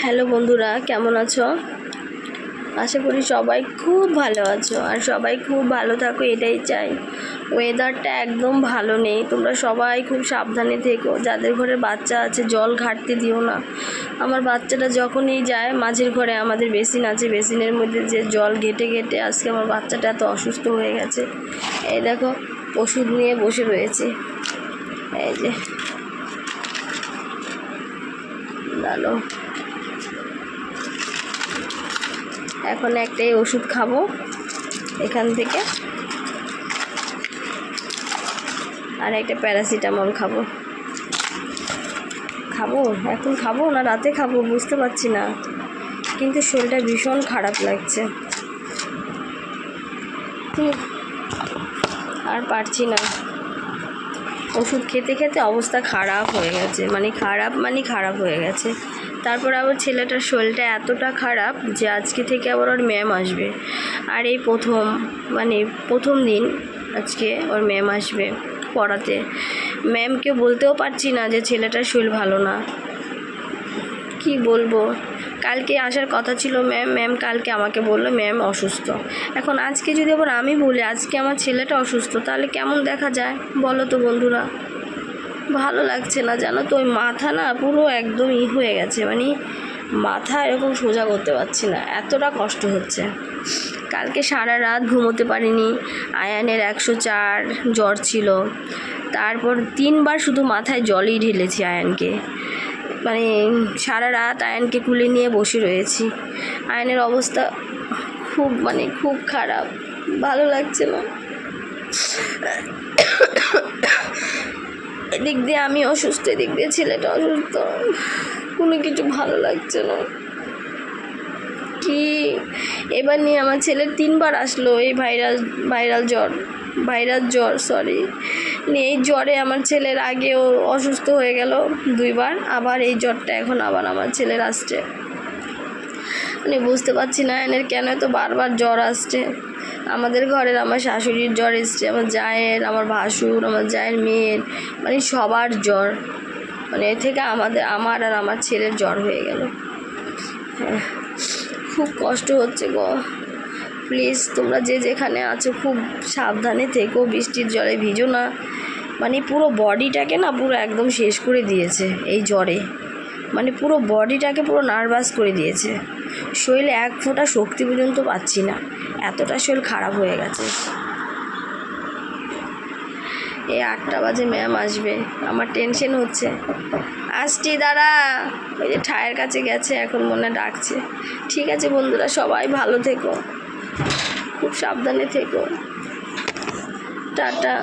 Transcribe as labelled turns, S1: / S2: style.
S1: Hello বন্ধুরা, কেমন আছো? আশা করি সবাই খুব ভালো আছো আর সবাই খুব ভালো থাকো, এটাই চাই। ওয়েদারটা একদম ভালো নেই, তোমরা সবাই খুব সাবধানে থেকো। যাদের ঘরে বাচ্চা আছে জল ঘাটতে দিও না। আমার বাচ্চাটা যখনই যায়, মাঝের ঘরে আমাদের বেসিন আছে, বেসিনের মধ্যে যে জল ঘেটে ঘেটে আজকে আমার বাচ্চাটা এত অসুস্থ হয়ে গেছে। এই দেখো, ওষুধ নিয়ে বসে রয়েছে। এই যে ভালো, এখন একটাই ওষুধ খাবো এখান থেকে, আর একটা প্যারাসিটামল খাবো। এখন খাবো না রাতে খাবো বুঝতে পারছি না, কিন্তু শরীরটা ভীষণ খারাপ লাগছে, আর পারছি না। ওষুধ খেতে খেতে অবস্থা খারাপ হয়ে গেছে, খারাপ হয়ে গেছে। তারপর আবার ছেলেটার শরীরটা এতটা খারাপ যে আজকে থেকে আবার ওর ম্যাম আসবে। আর এই প্রথম দিন আজকে ওর ম্যাম আসবে পড়াতে। ম্যামকে বলতেও পারছি না যে ছেলেটার শরীর ভালো না, কি বলবো। কালকে আসার কথা ছিল ম্যাম কালকে আমাকে বললো ম্যাম অসুস্থ। এখন আজকে যদি আবার আমি বলি আজকে আমার ছেলেটা অসুস্থ, তাহলে কেমন দেখা যায় বলো তো বন্ধুরা? ভালো লাগছে না, জানো তো। ওই মাথা না পুরো একদম হয়ে গেছে, মাথা এরকম সোজা করতে পারছি না, এতটা কষ্ট হচ্ছে। কালকে সারা রাত ঘুমোতে পারিনি। আয়ানের 104 জ্বর ছিল, তারপর 3বার শুধু মাথায় জলই ঢেলেছি আয়ানকে। সারা রাত আয়ানকে কুলে নিয়ে বসে রয়েছি। আয়ানের অবস্থা খুব খারাপ, ভালো লাগছে না। এদিক দিয়ে আমি অসুস্থ, এদিক দিয়ে ছেলেটা অসুস্থ, কোনো কিছু ভালো লাগছে না। কি এবার নিয়ে আমার ছেলের 3বার আসলো এই ভাইরাল জ্বর নিয়ে। এই জ্বরে আমার ছেলের আগেও অসুস্থ হয়ে গেল 2বার, আবার এই জ্বরটা এখন আবার আমার ছেলের আসছে। বুঝতে পারছি না এনের কেন এত বারবার জ্বর আসছে। আমাদের ঘরের আমার শাশুড়ির জ্বর এসছে, আমার জায়ের, আমার ভাসুর, আমার জায়ের মেয়ের, সবার জ্বর। এর থেকে আমার আর আমার ছেলের জ্বর হয়ে গেল। হ্যাঁ, খুব কষ্ট হচ্ছে গো। প্লিজ তোমরা যে যেখানে আছো খুব সাবধানে থেকো, বৃষ্টির জলে ভিজো না। পুরো বডিটাকে না পুরো একদম শেষ করে দিয়েছে এই জ্বরে, পুরো বডিটাকে পুরো নার্ভাস করে দিয়েছে। শরীরে এক ফোঁটা শক্তি পর্যন্ত পাচ্ছি না, এতটা শরীর খারাপ হয়ে গেছে। এই 8টা বাজে ম্যাম আসবে, আমার টেনশন হচ্ছে। আসছি দাঁড়া, ওই যে ঠায়ের কাছে গেছে, এখন মনে ডাকছে। ঠিক আছে বন্ধুরা, সবাই ভালো থেকো, খুব সাবধানে থেকো, টাটা।